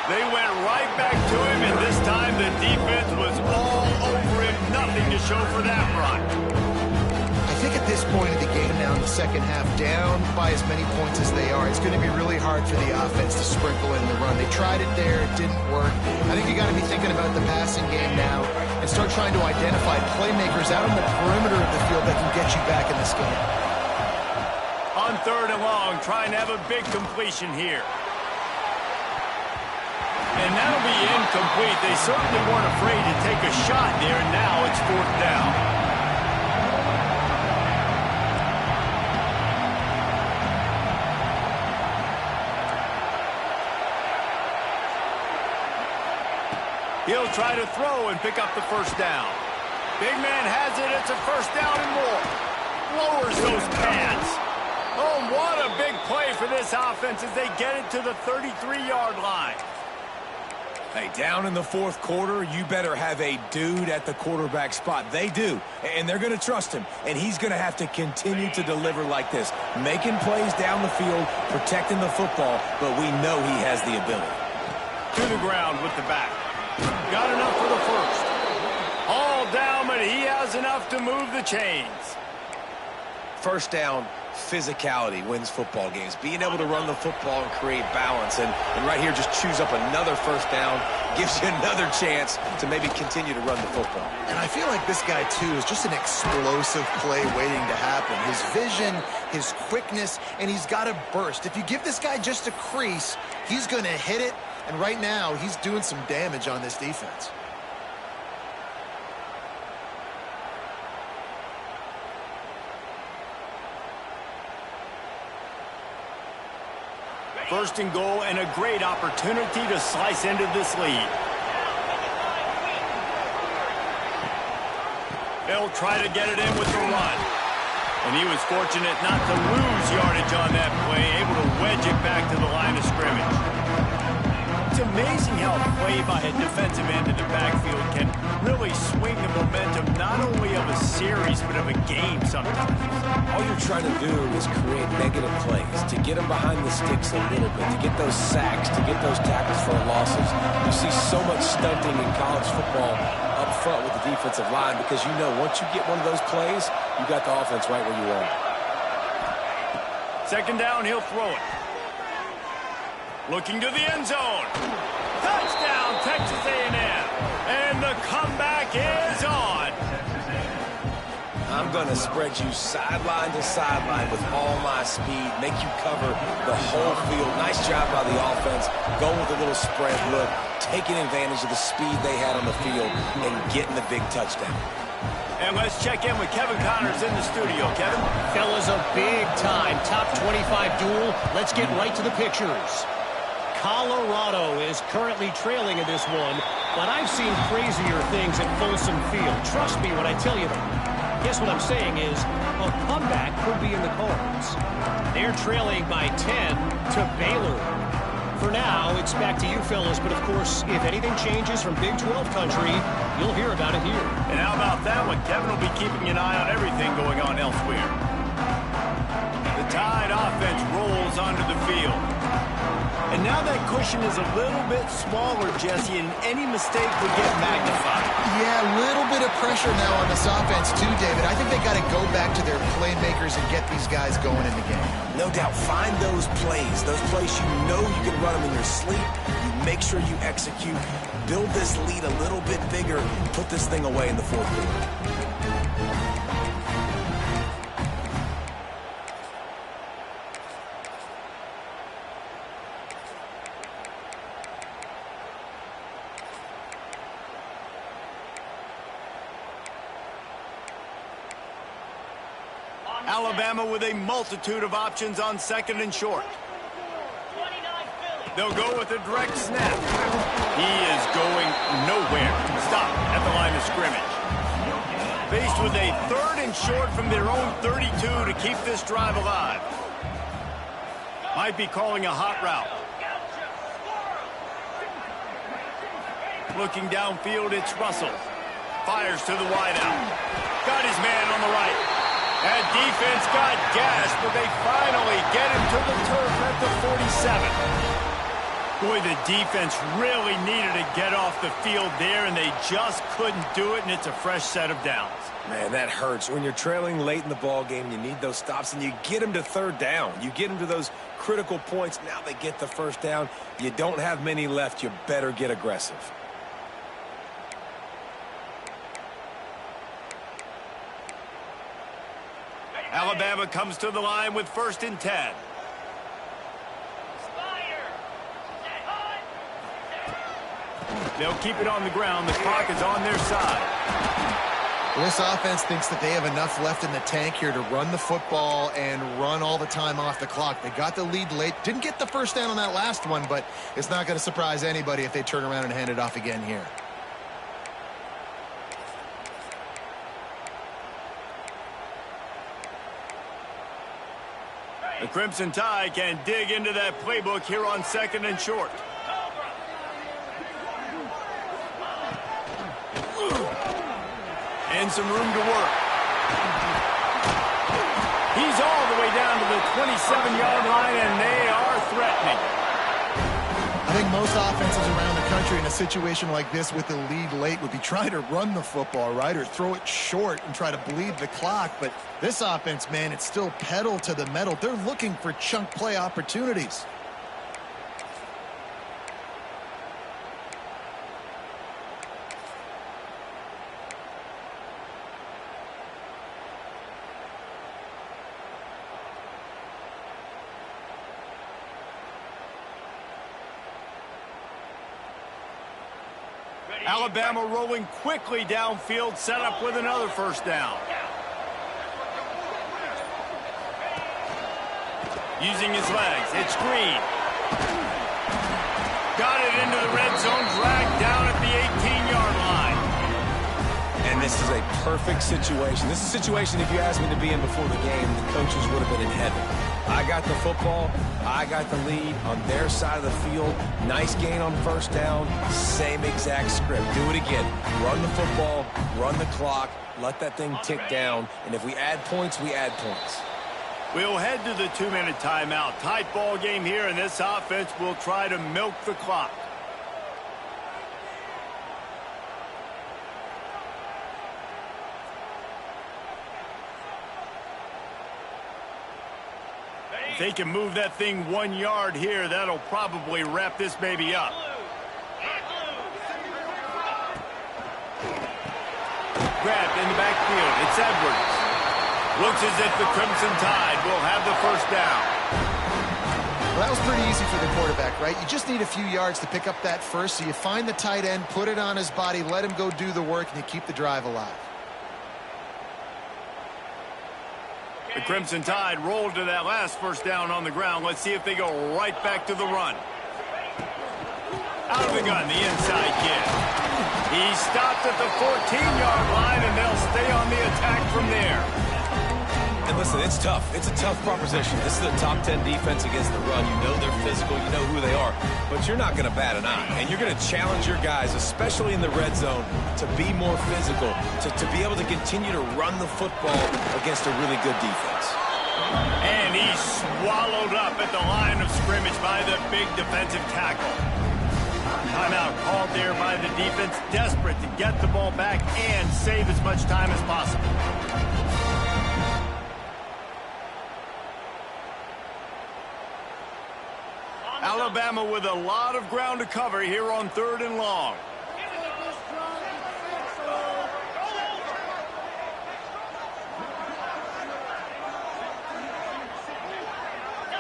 They went right back to him, and this time the defense was all over him. Nothing to show for that run. I think at this point of the game now in the second half, down by as many points as they are, it's going to be really hard for the offense to sprinkle in the run. They tried it there. It didn't work. I think you got to be thinking about the passing game now and start trying to identify playmakers out on the perimeter of the field that can get you back in this game. On third and long, trying to have a big completion here. And that'll be incomplete. They certainly weren't afraid to take a shot there, and now it's fourth down. He'll try to throw and pick up the first down. Big man has it. It's a first down and more. Lowers those pads. Oh, what a big play for this offense as they get it to the 33-yard line. Hey, down in the fourth quarter, you better have a dude at the quarterback spot. They do, and they're going to trust him, and he's going to have to continue to deliver like this, making plays down the field, protecting the football, but we know he has the ability. To the ground with the back. Got enough for the first. All down, but he has enough to move the chains. First down, physicality wins football games. Being able to run the football and create balance. And right here, just choose up another first down. Gives you another chance to maybe continue to run the football. And I feel like this guy, too, is just an explosive play waiting to happen. His vision, his quickness, and he's got a burst. If you give this guy just a crease, he's going to hit it. And right now, he's doing some damage on this defense. First and goal, and a great opportunity to slice into this lead. They'll try to get it in with the run. And he was fortunate not to lose yardage on that play, able to wedge it back to the line of scrimmage. It's amazing how play by a defensive end in the backfield can really swing the momentum not only of a series but of a game sometimes. All you're trying to do is create negative plays, to get them behind the sticks a little bit, to get those sacks, to get those tackles for losses. You see so much stunting in college football up front with the defensive line because you know once you get one of those plays, you got the offense right where you want it. Second down, he'll throw it. Looking to the end zone. Touchdown, Texas A&M. And the comeback is on. I'm going to spread you sideline to sideline with all my speed, make you cover the whole field. Nice job by the offense, going with a little spread look, taking advantage of the speed they had on the field and getting the big touchdown. And let's check in with Kevin Connors in the studio. Kevin? Fellas, a big-time top 25 duel. Let's get right to the pictures. Colorado is currently trailing in this one, but I've seen crazier things at Folsom Field. Trust me when I tell you that. Guess what I'm saying is a comeback could be in the cards. They're trailing by 10 to Baylor. For now, it's back to you fellas, but of course, if anything changes from Big 12 country, you'll hear about it here. And how about that one? Kevin will be keeping an eye on everything going on elsewhere. The Tide offense rolls onto the field. And now that cushion is a little bit smaller, Jesse, and any mistake would get magnified. Yeah, a little bit of pressure now on this offense too, David. I think they got to go back to their playmakers and get these guys going in the game. No doubt, find those plays you know you can run them in your sleep. You make sure you execute, build this lead a little bit bigger, put this thing away in the fourth quarter. Alabama with a multitude of options on second and short. They'll go with a direct snap. He is going nowhere. Stop at the line of scrimmage. Faced with a third and short from their own 32 to keep this drive alive. Might be calling a hot route. Looking downfield, it's Russell. Fires to the wideout. Got his man on the right. That defense got gassed, but they finally get him to the turf at the 47. Boy, the defense really needed to get off the field there, and they just couldn't do it, and it's a fresh set of downs. Man, that hurts. When you're trailing late in the ball game, you need those stops, and you get them to third down. You get them to those critical points. Now they get the first down. You don't have many left. You better get aggressive. Alabama comes to the line with 1st and 10. They'll keep it on the ground. The clock is on their side. This offense thinks that they have enough left in the tank here to run the football and run all the time off the clock. They got the lead late. Didn't get the first down on that last one, but it's not going to surprise anybody if they turn around and hand it off again here. The Crimson Tide can dig into that playbook here on second and short. And some room to work. He's all the way down to the 27-yard line, and they are threatening. I think most offenses around the country in a situation like this with the lead late would be trying to run the football, right, or throw it short and try to bleed the clock. But this offense, man, it's still pedal to the metal. They're looking for chunk play opportunities. Alabama rolling quickly downfield, set up with another first down. Using his legs, it's Green. Got it into the red zone, dragged down at the 18-yard line. And this is a perfect situation. This is a situation, if you asked me to be in before the game, the coaches would have been in heaven. I got the football. I got the lead on their side of the field. Nice gain on first down. Same exact script. Do it again. Run the football, run the clock, let that thing tick down. And if we add points, we add points. We'll head to the 2-minute timeout. Tight ball game here, and this offense will try to milk the clock. If they can move that thing 1 yard here, that'll probably wrap this baby up. Grabbed in the backfield. It's Edwards. Looks as if the Crimson Tide will have the first down. Well, that was pretty easy for the quarterback, right? You just need a few yards to pick up that first, so you find the tight end, put it on his body, let him go do the work, and you keep the drive alive. The Crimson Tide rolled to that last first down on the ground. Let's see if they go right back to the run. Out of the gun, the inside kid. He stopped at the 14-yard line, and they'll stay on the attack from there. And listen, it's tough. It's a tough proposition. This is a top 10 defense against the run. You know they're physical. You know who they are. But you're not going to bat an eye. And you're going to challenge your guys, especially in the red zone, to be more physical, to be able to continue to run the football against a really good defense. And he's swallowed up at the line of scrimmage by the big defensive tackle. Timeout called there by the defense, desperate to get the ball back and save as much time as possible. Alabama with a lot of ground to cover here on 3rd and long.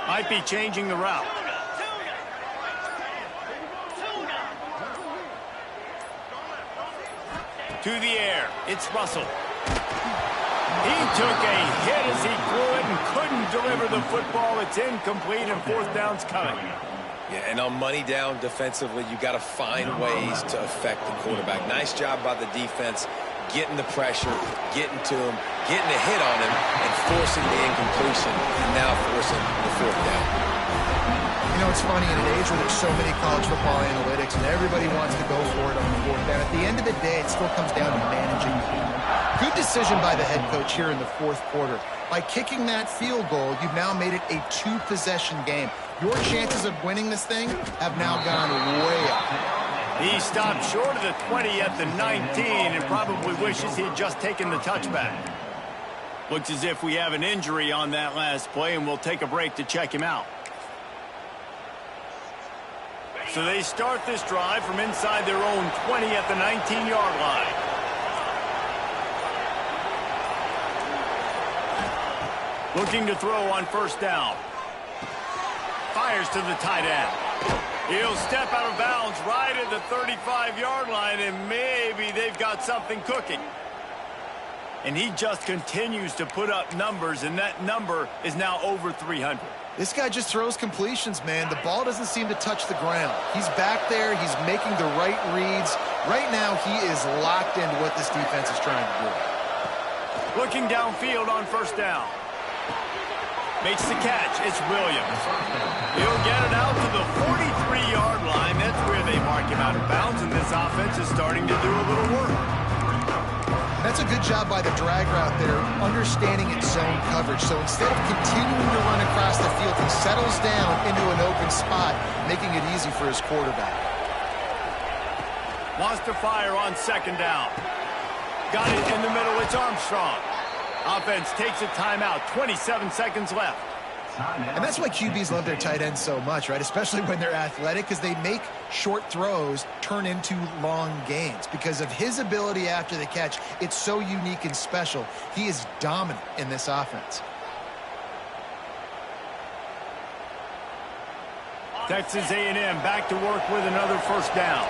Might be changing the route. To the air. It's Russell. He took a hit as he threw it and couldn't deliver the football. It's incomplete, and 4th down's coming. Yeah, and on money down defensively, you got to find ways to affect the quarterback. Nice job by the defense, getting the pressure, getting to him, getting a hit on him, and forcing the incompletion, and now forcing the 4th down. You know, it's funny, in an age where there's so many college football analytics and everybody wants to go for it on the 4th down, at the end of the day, it still comes down to managing the game. Good decision by the head coach here in the 4th quarter. By kicking that field goal, you've now made it a 2-possession game. Your chances of winning this thing have now gone way up. He stopped short of the 20 at the 19 and probably wishes he had just taken the touchback. Looks as if we have an injury on that last play, and we'll take a break to check him out. So they start this drive from inside their own 20 at the 19-yard line. Looking to throw on first down. Fires to the tight end. He'll step out of bounds right at the 35-yard line, and maybe they've got something cooking. And he just continues to put up numbers, and that number is now over 300. This guy just throws completions, man. The ball doesn't seem to touch the ground. He's back there. He's making the right reads. Right now, he is locked into what this defense is trying to do. Looking downfield on first down. Makes the catch. It's Williams. He'll get it out to the 43-yard line. That's where they mark him out of bounds, and this offense is starting to do a little work. That's a good job by the drag route there, understanding its zone coverage. So instead of continuing to run across the field, he settles down into an open spot, making it easy for his quarterback. Wants to fire on second down. Got it in the middle. It's Armstrong. Offense takes a timeout. 27 seconds left. And that's why QBs love their tight ends so much, right? Especially when they're athletic, because they make short throws turn into long gains. Because of his ability after the catch, it's so unique and special. He is dominant in this offense. Texas A&M back to work with another first down.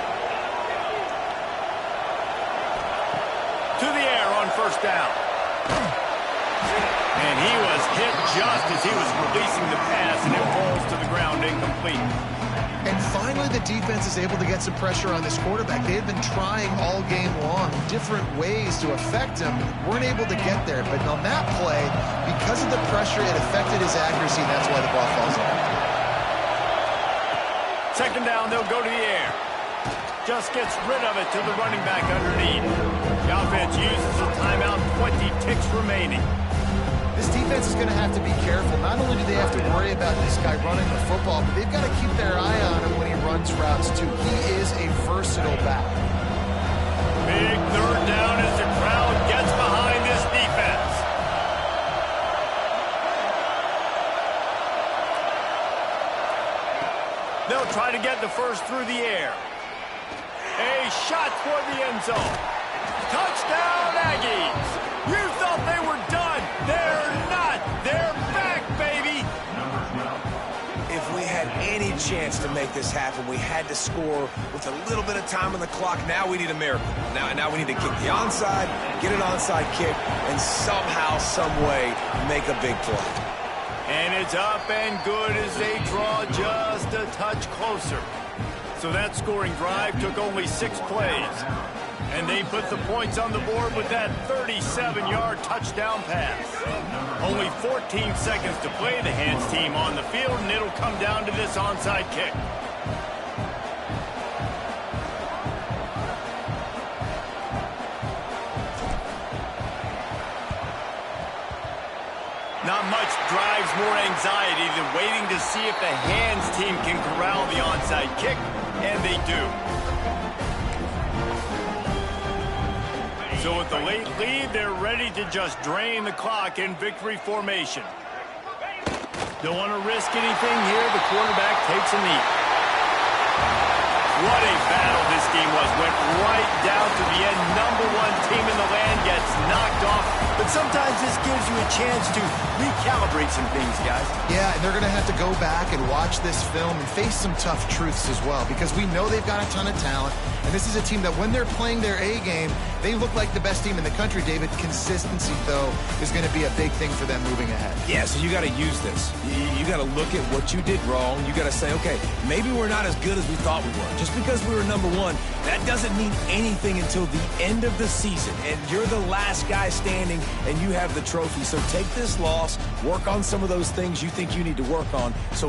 To the air on first down. And he was hit just as he was releasing the pass, and it falls to the ground incomplete. And finally, the defense is able to get some pressure on this quarterback. They had been trying all game long different ways to affect him. Weren't able to get there. But on that play, because of the pressure, it affected his accuracy, and that's why the ball falls out. Second down, they'll go to the air. Just gets rid of it to the running back underneath. The offense uses a timeout, 20 ticks remaining. This defense is going to have to be careful. Not only do they have to worry about this guy running the football, but they've got to keep their eye on him when he runs routes, too. He is a versatile back. Big third down as the crowd gets behind this defense. They'll try to get the first through the air. A shot toward the end zone. Touchdown, Aggies! You thought they were done. They're not. They're back, baby. If we had any chance to make this happen, we had to score with a little bit of time on the clock. Now we need a miracle. Now we need to kick the onside, get an onside kick, and somehow, some way, make a big play. And it's up and good as they draw just a touch closer. So that scoring drive took only 6 plays. And they put the points on the board with that 37-yard touchdown pass. Only 14 seconds to play. The hands team on the field, and it'll come down to this onside kick. Not much drives more anxiety than waiting to see if the hands team can corral the onside kick, and they do. So with the late lead, they're ready to just drain the clock in victory formation. Don't want to risk anything here. The quarterback takes a knee. What a battle this game was. Went right down to the end. #1 team in the land gets knocked off. But sometimes this gives you a chance to recalibrate some things, guys. Yeah, and they're going to have to go back and watch this film and face some tough truths as well, because we know they've got a ton of talent, and this is a team that when they're playing their A game, they look like the best team in the country, David. Consistency, though, is going to be a big thing for them moving ahead. Yeah, so you got to use this. You got to look at what you did wrong. You got to say, okay, maybe we're not as good as we thought we were. Just because we were #1, that doesn't mean anything until the end of the season, and you're the last guy standing, and you have the trophy. So take this loss, work on some of those things you think you need to work on, so